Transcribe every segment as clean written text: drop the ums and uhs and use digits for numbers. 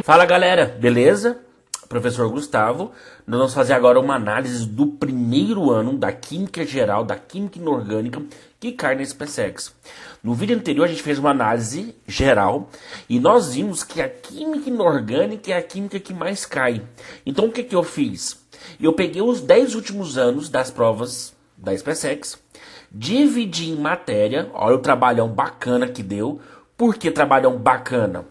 Fala galera, beleza? Professor Gustavo, nós vamos fazer agora uma análise do primeiro ano da Química Geral, da Química Inorgânica, que cai na SpaceX. No vídeo anterior a gente fez uma análise geral e nós vimos que a Química Inorgânica é a química que mais cai. Então o que eu fiz? Eu peguei os 10 últimos anos das provas da SpaceX, dividi em matéria, olha o trabalhão bacana que deu. Por que trabalhão bacana?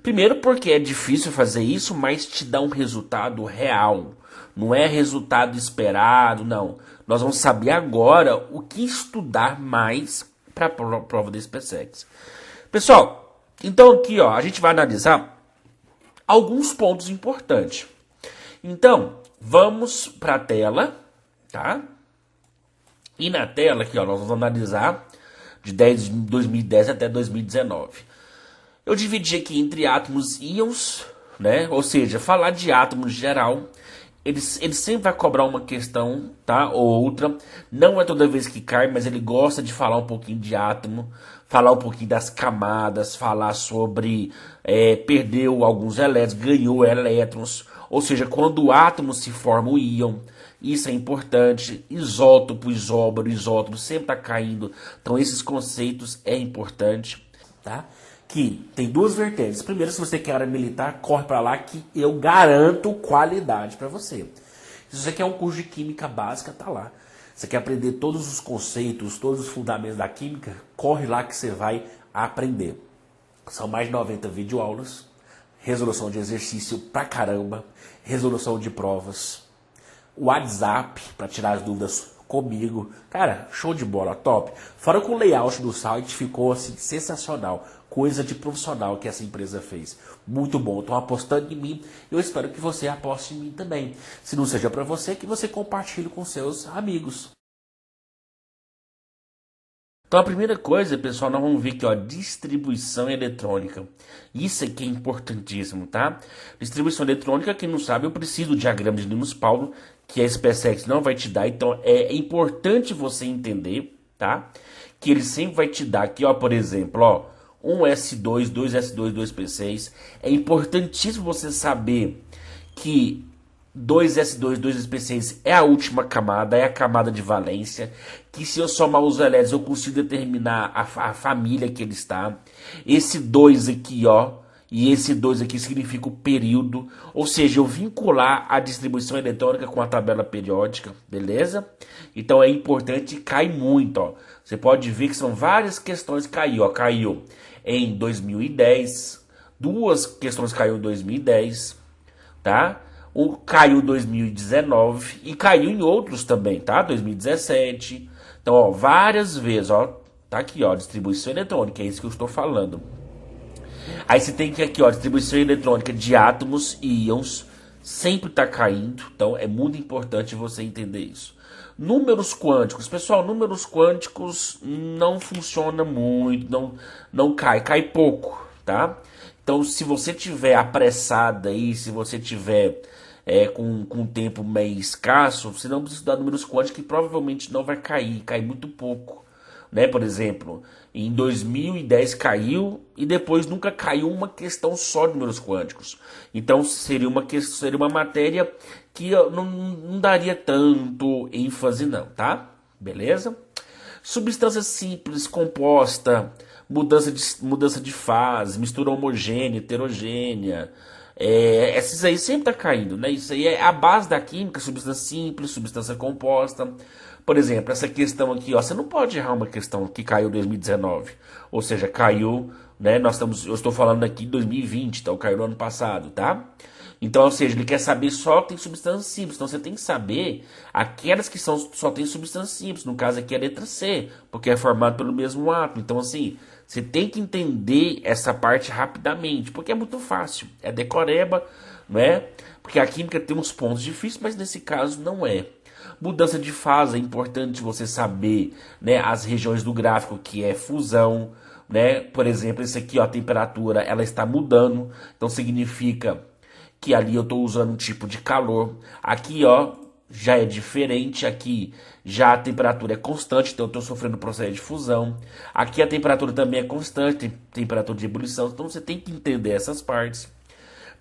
Primeiro porque é difícil fazer isso, mas te dá um resultado real. Não é resultado esperado, não. Nós vamos saber agora o que estudar mais para a prova da SpaceX. Pessoal, então aqui ó, a gente vai analisar alguns pontos importantes. Então, vamos para a tela, tá? E na tela aqui ó, nós vamos analisar de 2010 até 2019. Eu dividi aqui entre átomos e íons, né? Ou seja, falar de átomos em geral, ele sempre vai cobrar uma questão, tá? Ou outra. Não é toda vez que cai, mas ele gosta de falar um pouquinho de átomo, falar um pouquinho das camadas, falar sobre perdeu alguns elétrons, ganhou elétrons. Ou seja, quando o átomo se forma o íon, isso é importante. Isótopo, isóbaro, isótopo sempre está caindo. Então esses conceitos é importante, tá? Que tem duas vertentes. Primeiro, se você quer área militar, corre para lá que eu garanto qualidade para você. Se você quer um curso de química básica, tá lá. Você quer aprender todos os conceitos, todos os fundamentos da química, corre lá que você vai aprender. São mais de 90 videoaulas, resolução de exercício pra caramba, resolução de provas, WhatsApp para tirar as dúvidas comigo. Cara, show de bola, top. Fora que o layout do site ficou assim sensacional. Coisa de profissional que essa empresa fez. Muito bom. Estão apostando em mim. Eu espero que você aposte em mim também. Se não seja para você, que você compartilhe com seus amigos. Então a primeira coisa, pessoal, nós vamos ver aqui, ó, distribuição eletrônica. Isso aqui é importantíssimo, tá? Distribuição eletrônica, quem não sabe, eu preciso do diagrama de Linus-Pauling, que a SpaceX não vai te dar. Então é importante você entender, tá? Que ele sempre vai te dar aqui, ó, por exemplo, ó, 1s2, 2s2, 2p6. É importantíssimo você saber que 2s2, 2sp6 é a última camada, é a camada de valência, que se eu somar os elétrons eu consigo determinar a família que ele está. Esse 2 aqui, ó, e esse 2 aqui significa o período, ou seja, eu vincular a distribuição eletrônica com a tabela periódica, beleza? Então é importante, cai muito, ó. Você pode ver que são várias questões que caiu, ó, caiu em 2010, duas questões caiu em 2010, tá? Caiu em 2019 e caiu em outros também, tá? 2017. Então, ó, várias vezes, ó, tá aqui, ó, distribuição eletrônica, é isso que eu estou falando. Aí você tem que aqui, ó, distribuição eletrônica de átomos e íons sempre tá caindo, então é muito importante você entender isso. Números quânticos, pessoal, números quânticos não funciona muito, não cai pouco, tá? Então, se você tiver apressado aí, se você tiver com tempo meio escasso, você não precisa estudar números quânticos que provavelmente não vai cair, cai muito pouco. Né? Por exemplo, em 2010 caiu e depois nunca caiu uma questão só de números quânticos. Então seria uma matéria que eu não daria tanto ênfase não, tá? Beleza? Substância simples, composta, mudança de fase, mistura homogênea, heterogênea. Esses aí sempre tá caindo, né? Isso aí é a base da química, substância simples, substância composta. Por exemplo, essa questão aqui, ó, você não pode errar uma questão que caiu em 2019. Ou seja, caiu, né? Eu estou falando aqui de 2020, então caiu no ano passado, tá? Então, ou seja, ele quer saber só que tem substância simples. Então você tem que saber aquelas que só tem substância simples. No caso aqui é a letra C, porque é formado pelo mesmo átomo. Então, assim, você tem que entender essa parte rapidamente, porque é muito fácil. É decoreba, não é? Porque a química tem uns pontos difíceis, mas nesse caso não é. Mudança de fase, é importante você saber, né, as regiões do gráfico, que é fusão, né? Por exemplo, esse aqui, ó, a temperatura, ela está mudando, então significa que ali eu estou usando um tipo de calor. Aqui, ó, já é diferente, aqui já a temperatura é constante, então eu estou sofrendo processo de fusão. Aqui a temperatura também é constante, temperatura de ebulição, então você tem que entender essas partes.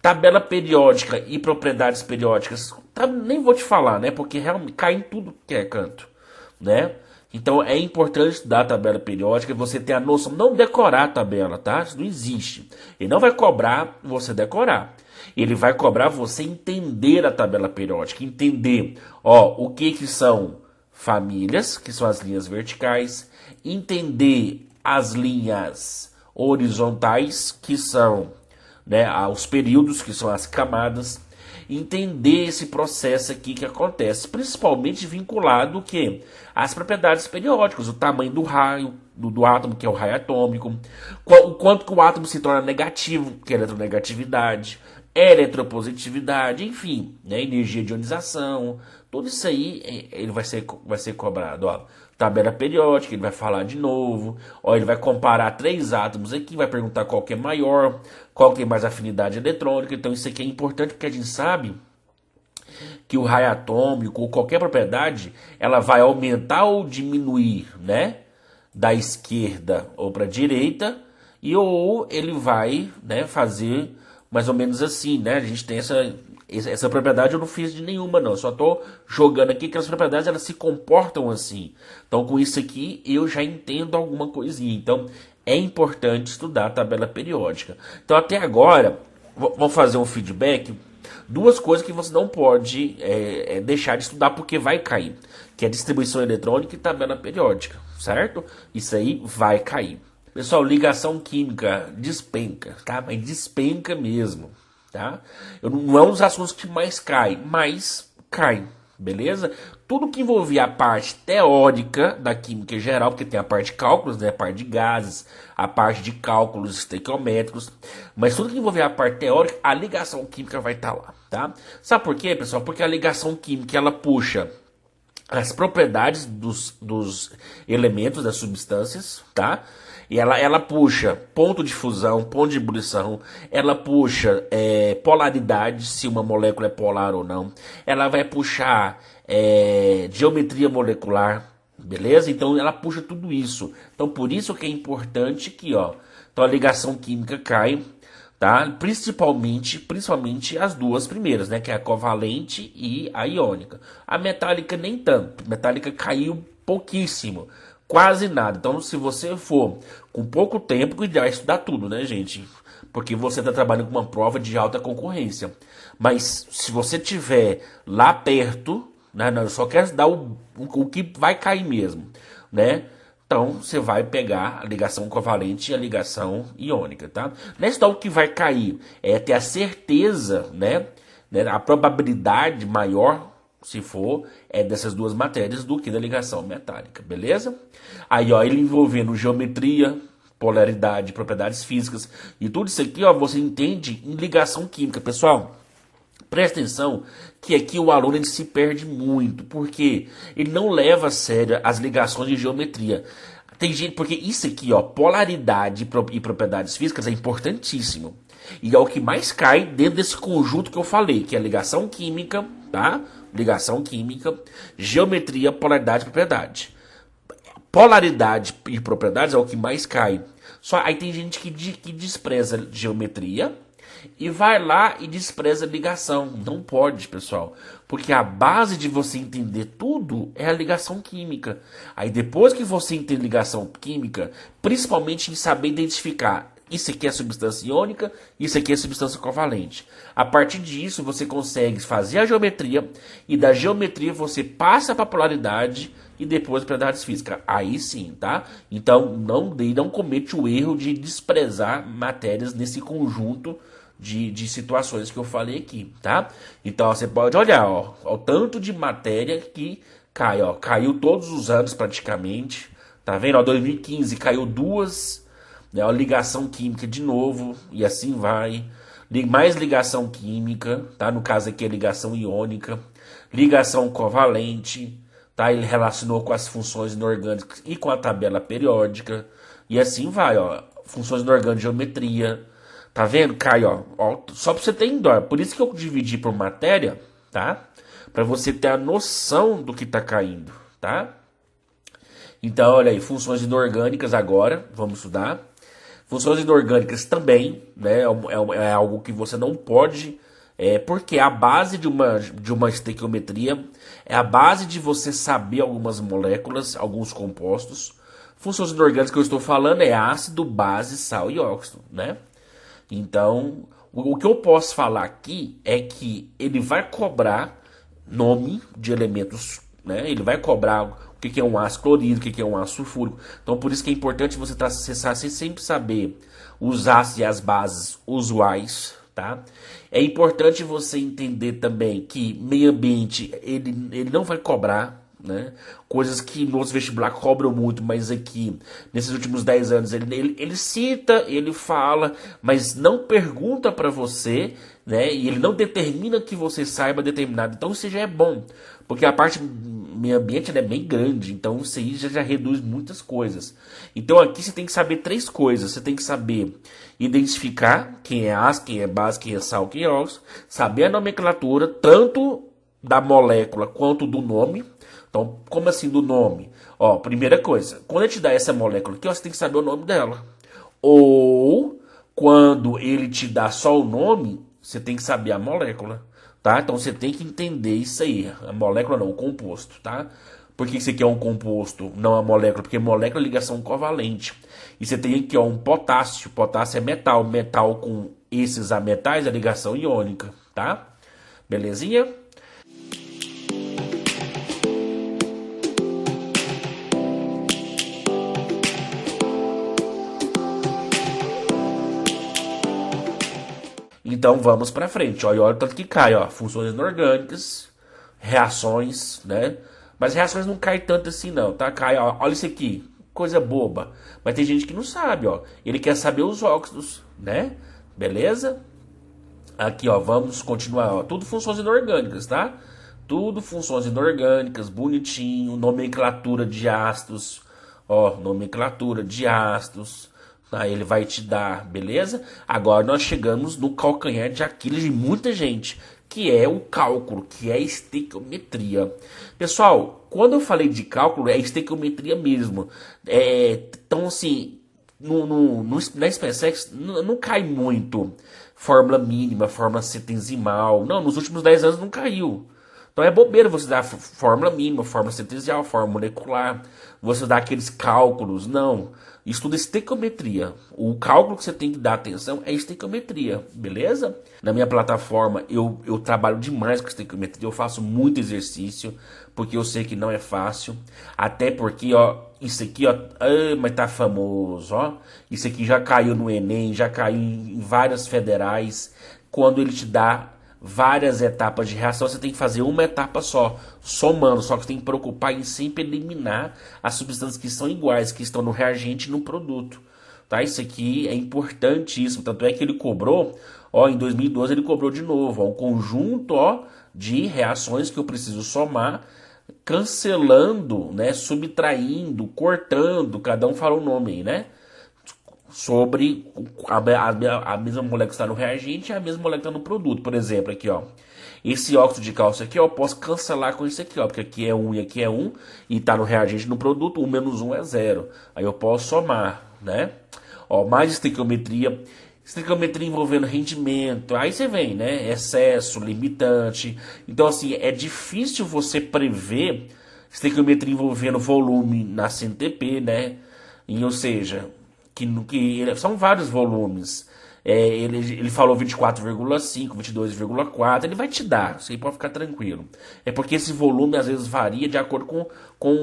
Tabela periódica e propriedades periódicas, tá, nem vou te falar, né? Porque realmente cai em tudo que é canto, né? Então é importante estudar a tabela periódica e você ter a noção, não decorar a tabela, tá? Isso não existe. Ele não vai cobrar você decorar. Ele vai cobrar você entender a tabela periódica, entender, ó, o que que são famílias, que são as linhas verticais, entender as linhas horizontais, que são, né, os períodos, que são as camadas, entender esse processo aqui que acontece, principalmente vinculado que às propriedades periódicas, o tamanho do raio, do átomo, que é o raio atômico, o quanto que o átomo se torna negativo, que é a eletronegatividade, eletropositividade, enfim, né, energia de ionização, tudo isso aí ele vai ser cobrado, ó. Tabela periódica, ele vai falar de novo, ó, ele vai comparar três átomos aqui, vai perguntar qual que é maior, qual que tem mais afinidade eletrônica. Então isso aqui é importante porque a gente sabe que o raio atômico ou qualquer propriedade, ela vai aumentar ou diminuir, né, da esquerda ou para a direita, e ou ele vai, né, fazer mais ou menos assim, né? A gente tem essa propriedade, eu não fiz de nenhuma, não. Eu só estou jogando aqui que as propriedades elas se comportam assim. Então, com isso aqui, eu já entendo alguma coisinha. Então, é importante estudar a tabela periódica. Então, até agora, vamos fazer um feedback. Duas coisas que você não pode deixar de estudar porque vai cair, que é distribuição eletrônica e tabela periódica, certo? Isso aí vai cair. Pessoal, ligação química despenca, tá? Mas despenca mesmo, tá? Não é um dos assuntos que mais cai, mas cai, beleza? Tudo que envolvia a parte teórica da química em geral, porque tem a parte de cálculos, né? A parte de gases, a parte de cálculos estequiométricos, mas tudo que envolvia a parte teórica, a ligação química vai estar lá, tá? Sabe por quê, pessoal? Porque a ligação química, ela puxa as propriedades dos elementos, das substâncias, tá? E ela puxa ponto de fusão, ponto de ebulição, ela puxa polaridade, se uma molécula é polar ou não, ela vai puxar geometria molecular, beleza? Então ela puxa tudo isso. Então por isso que é importante que, ó, então a ligação química cai, tá? Principalmente as duas primeiras, né? Que é a covalente e a iônica. A metálica nem tanto, a metálica caiu pouquíssimo. Quase nada. Então, se você for com pouco tempo, o ideal é estudar tudo, né, gente? Porque você está trabalhando com uma prova de alta concorrência. Mas se você tiver lá perto, né, não, eu só quero dar o que vai cair mesmo, né? Então, você vai pegar a ligação covalente e a ligação iônica, tá? Nesse o que vai cair é ter a certeza, né, a probabilidade maior se for, dessas duas matérias do que da ligação metálica, beleza? Aí, ó, ele envolvendo geometria, polaridade, propriedades físicas e tudo isso aqui, ó, você entende em ligação química, pessoal. Presta atenção que aqui o aluno ele se perde muito, porque ele não leva a sério as ligações de geometria. Tem gente, porque isso aqui, ó, polaridade e propriedades físicas é importantíssimo. E é o que mais cai dentro desse conjunto que eu falei, que é a ligação química, tá? Ligação química, geometria, polaridade e propriedade. Polaridade e propriedades é o que mais cai. Só aí tem gente que despreza geometria e vai lá e despreza ligação. Não pode, pessoal. Porque a base de você entender tudo é a ligação química. Aí depois que você entende ligação química, principalmente em saber identificar isso aqui é substância iônica, isso aqui é substância covalente. A partir disso, você consegue fazer a geometria, e da geometria você passa para a polaridade e depois para propriedades físicas. Aí sim, tá? Então, não comete o erro de desprezar matérias nesse conjunto de situações que eu falei aqui, tá? Então, você pode olhar, ó, o tanto de matéria que cai, ó. Caiu todos os anos praticamente, tá vendo? Ó, 2015 caiu duas... A ligação química de novo, e assim vai. Mais ligação química, tá? No caso aqui é ligação iônica. Ligação covalente, tá? Ele relacionou com as funções inorgânicas e com a tabela periódica. E assim vai, ó. Funções inorgânicas de geometria. Tá vendo? Cai, ó. Só pra você ter ideia. Por isso que eu dividi por matéria, tá? Pra você ter a noção do que tá caindo, tá? Então, olha aí, funções inorgânicas agora, vamos estudar. Funções inorgânicas também, né? É algo que você não pode. Porque a base de uma estequiometria é a base de você saber algumas moléculas, alguns compostos. Funções inorgânicas que eu estou falando é ácido, base, sal e óxido, né? Então, o que eu posso falar aqui é que ele vai cobrar nome de elementos, né? Ele vai cobrar o que é um ácido clorídrico, o que é um ácido sulfúrico. Então, por isso que é importante você sempre saber os ácidos e as bases usuais, tá? É importante você entender também que meio ambiente ele não vai cobrar, né? Coisas que no outro vestibular cobram muito, mas aqui, nesses últimos 10 anos, ele cita, ele fala, mas não pergunta para você, né? E ele não determina que você saiba determinado. Então isso já é bom, porque a parte meio ambiente ela é bem grande, então isso aí já reduz muitas coisas. Então aqui você tem que saber três coisas. Você tem que saber identificar quem é ácido, quem é base, quem é sal, quem é óxido, saber a nomenclatura, tanto da molécula quanto do nome. Então, como assim do nome? Ó, primeira coisa, quando ele te dá essa molécula aqui, ó, você tem que saber o nome dela. Ou, quando ele te dá só o nome, você tem que saber a molécula, tá? Então, você tem que entender isso aí. A molécula não, o composto, tá? Por que isso aqui é um composto, não a molécula? Porque molécula é ligação covalente. E você tem aqui ó, um potássio. Potássio é metal. Metal com esses ametais é ligação iônica, tá? Belezinha? Então vamos para frente, ó, e olha o tanto que cai, ó, funções inorgânicas, reações, né? Mas reações não cai tanto assim não, tá? Cai, ó, olha isso aqui, coisa boba. Mas tem gente que não sabe, ó. Ele quer saber os óxidos, né? Beleza? Aqui, ó, vamos continuar, ó. Tudo funções inorgânicas, tá? Tudo funções inorgânicas, bonitinho, nomenclatura de ácidos, ó, nomenclatura de ácidos. Aí ele vai te dar, beleza? Agora nós chegamos no calcanhar de Aquiles de muita gente, que é o cálculo, que é a estequiometria. Pessoal, quando eu falei de cálculo, é estequiometria mesmo. Então, assim, na SpaceX não cai muito fórmula mínima, fórmula centesimal. Não, nos últimos 10 anos não caiu. Então é bobeira você dar fórmula mínima, fórmula centesial, fórmula molecular, você dar aqueles cálculos. Não. Isso tudo é estequiometria. O cálculo que você tem que dar atenção é estequiometria, beleza? Na minha plataforma eu trabalho demais com estequiometria, eu faço muito exercício, porque eu sei que não é fácil. Até porque, ó, isso aqui, ó, mas tá famoso, ó. Isso aqui já caiu no Enem, já caiu em várias federais. Quando ele te dá várias etapas de reação, você tem que fazer uma etapa só, somando, só que você tem que preocupar em sempre eliminar as substâncias que são iguais, que estão no reagente e no produto, tá? Isso aqui é importantíssimo, tanto é que ele cobrou, ó, em 2012 ele cobrou de novo, ó, um conjunto, ó, de reações que eu preciso somar, cancelando, né, subtraindo, cortando, cada um fala o nome aí, né? Sobre a mesma molécula que está no reagente e a mesma molécula que está no produto. Por exemplo, aqui, ó. Esse óxido de cálcio aqui, ó, eu posso cancelar com isso aqui, ó. Porque aqui é 1 e aqui é 1. E está no reagente no produto, 1 menos 1 é 0. Aí eu posso somar, né? Ó, mais estequiometria. Estequiometria envolvendo rendimento. Aí você vem, né? Excesso, limitante. Então, assim, é difícil você prever estequiometria envolvendo volume na CNTP, né? Ou seja, são vários volumes. Ele falou 24,5, 22,4, ele vai te dar, você pode ficar tranquilo. É porque esse volume às vezes varia de acordo com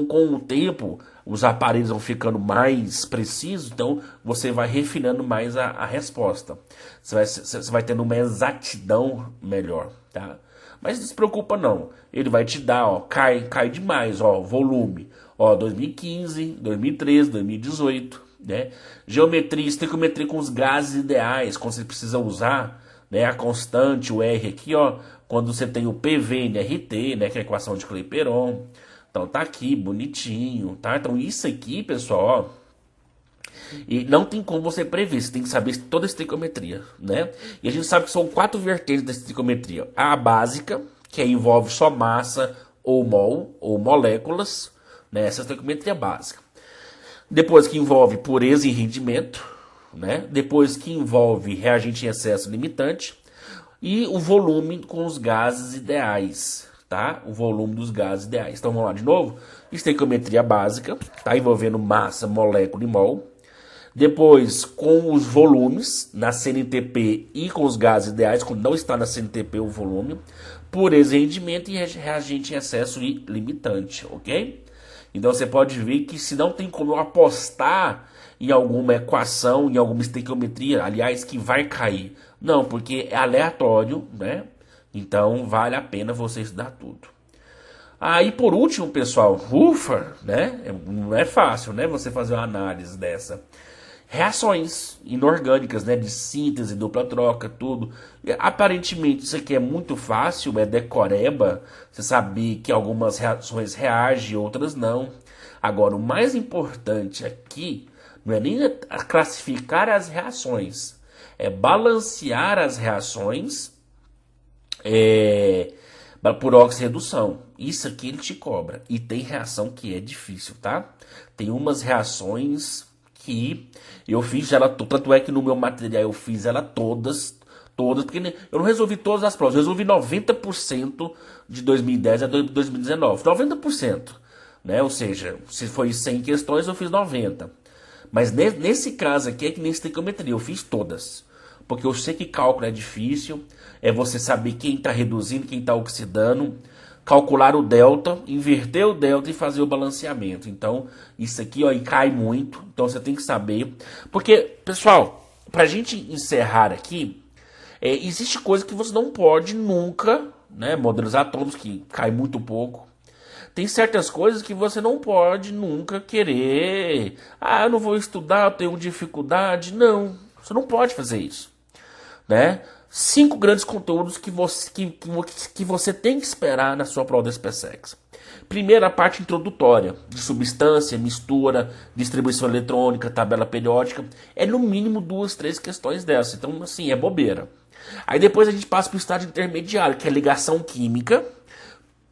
o tempo, os aparelhos vão ficando mais precisos, então você vai refinando mais a resposta. Você vai tendo uma exatidão melhor, tá? Mas não se preocupa não, ele vai te dar, ó, cai demais, ó, volume, ó, 2015, 2013, 2018, né? Geometria, estequiometria com os gases ideais, quando você precisa usar, né, a constante, o R aqui, ó, quando você tem o PV, NRT, né, que é a equação de Clapeyron. Então tá aqui, bonitinho, tá? Então isso aqui, pessoal, ó, e não tem como você prever, você tem que saber toda a estequiometria, né? E a gente sabe que são 4 vertentes da estequiometria. A básica, que aí envolve só massa ou mol, ou moléculas, né? Essa é a estequiometria básica. Depois que envolve pureza e rendimento, né? Depois que envolve reagente em excesso limitante e o volume com os gases ideais, tá? O volume dos gases ideais. Então vamos lá de novo. Estequiometria básica, tá? Envolvendo massa, molécula e mol. Depois, com os volumes na CNTP e com os gases ideais, quando não está na CNTP o volume, pureza e rendimento e reagente em excesso e limitante, ok? Então você pode ver que se não tem como eu apostar em alguma equação, em alguma estequiometria, aliás, que vai cair. Não, porque é aleatório, né? Então vale a pena você estudar tudo. Aí por último, pessoal, ufa, né? Não é fácil, né? Você fazer uma análise dessa. Reações inorgânicas, né? De síntese, dupla troca, tudo. Aparentemente isso aqui é muito fácil, é decoreba. Você saber que algumas reações reagem, outras não. Agora, o mais importante aqui não é nem classificar as reações, é balancear as reações por oxirredução. Isso aqui ele te cobra. E tem reação que é difícil, tá? Tem umas reações que eu fiz ela, tanto é que no meu material eu fiz ela todas, porque eu não resolvi todas as provas, eu resolvi 90% de 2010 a 2019, 90%, né? Ou seja, se foi 100 questões eu fiz 90, mas nesse caso aqui é que nem estequiometria, eu fiz todas, porque eu sei que cálculo é difícil, é você saber quem está reduzindo, quem está oxidando, calcular o delta, inverter o delta e fazer o balanceamento. Então, isso aqui, ó, e cai muito. Então, você tem que saber. Porque, pessoal, pra gente encerrar aqui, existe coisa que você não pode nunca, né? Modelos atômicos, que cai muito pouco. Tem certas coisas que você não pode nunca querer. Ah, eu não vou estudar, eu tenho dificuldade. Não, você não pode fazer isso, né? 5 grandes conteúdos que você tem que esperar na sua prova do SPSEX. Primeiro, a parte introdutória, de substância, mistura, distribuição eletrônica, tabela periódica. É no mínimo 2, 3 questões dessas. Então, assim, é bobeira. Aí depois a gente passa para o estágio intermediário, que é ligação química,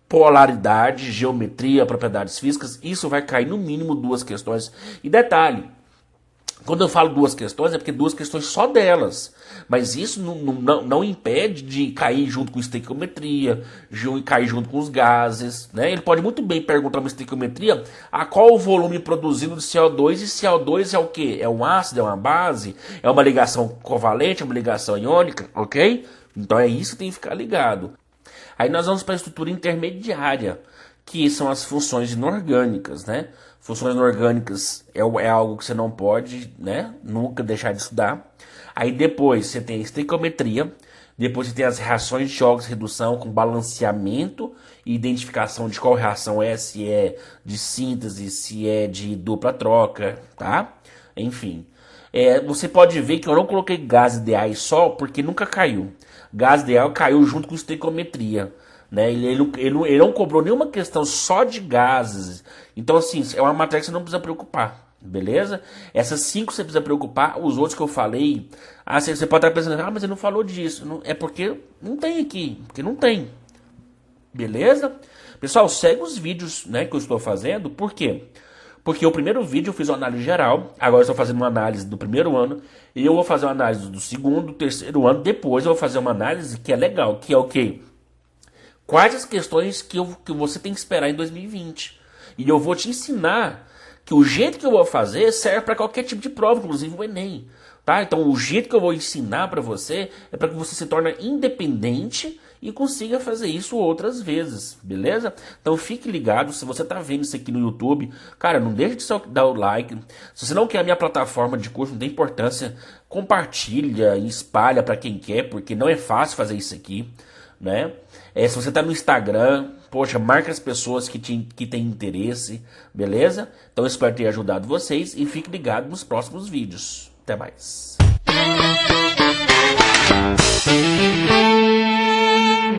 polaridade, geometria, propriedades físicas. Isso vai cair no mínimo 2 questões. E detalhe, quando eu falo 2 questões, é porque 2 questões só delas. Mas isso não impede de cair junto com estequiometria, cair junto com os gases, né? Ele pode muito bem perguntar uma estequiometria a qual o volume produzido de CO2, e CO2 é o quê? É um ácido, é uma base, é uma ligação covalente, é uma ligação iônica, ok? Então é isso que tem que ficar ligado. Aí nós vamos para a estrutura intermediária, que são as funções inorgânicas, né? Funções inorgânicas é algo que você não pode, né, nunca deixar de estudar. Aí depois você tem a estequiometria, depois você tem as reações de oxirredução com balanceamento e identificação de qual reação é, se é de síntese, se é de dupla troca, tá? Enfim, você pode ver que eu não coloquei gases ideais só porque nunca caiu. Gás ideal caiu junto com estequiometria. Né? Ele não cobrou nenhuma questão só de gases. Então, assim, é uma matéria que você não precisa preocupar, beleza? Essas 5 você precisa preocupar. Os outros que eu falei, você pode estar pensando, mas ele não falou disso. Não, é porque não tem aqui, porque não tem, beleza? Pessoal, segue os vídeos, né, que eu estou fazendo. Por quê? Porque o primeiro vídeo eu fiz uma análise geral, agora eu estou fazendo uma análise do primeiro ano, e eu vou fazer uma análise do segundo, terceiro ano, depois eu vou fazer uma análise que é legal, que é o quê? Quais as questões que você tem que esperar em 2020. E eu vou te ensinar que o jeito que eu vou fazer serve para qualquer tipo de prova, inclusive o Enem. Tá? Então o jeito que eu vou ensinar para você é para que você se torne independente e consiga fazer isso outras vezes, beleza? Então fique ligado, se você está vendo isso aqui no YouTube, cara, não deixe de só dar o like. Se você não quer a minha plataforma de curso, não tem importância, compartilha e espalha para quem quer, porque não é fácil fazer isso aqui, né? Se você está no Instagram, poxa, marca as pessoas que têm interesse, beleza? Então eu espero ter ajudado vocês e fique ligado nos próximos vídeos. Até mais.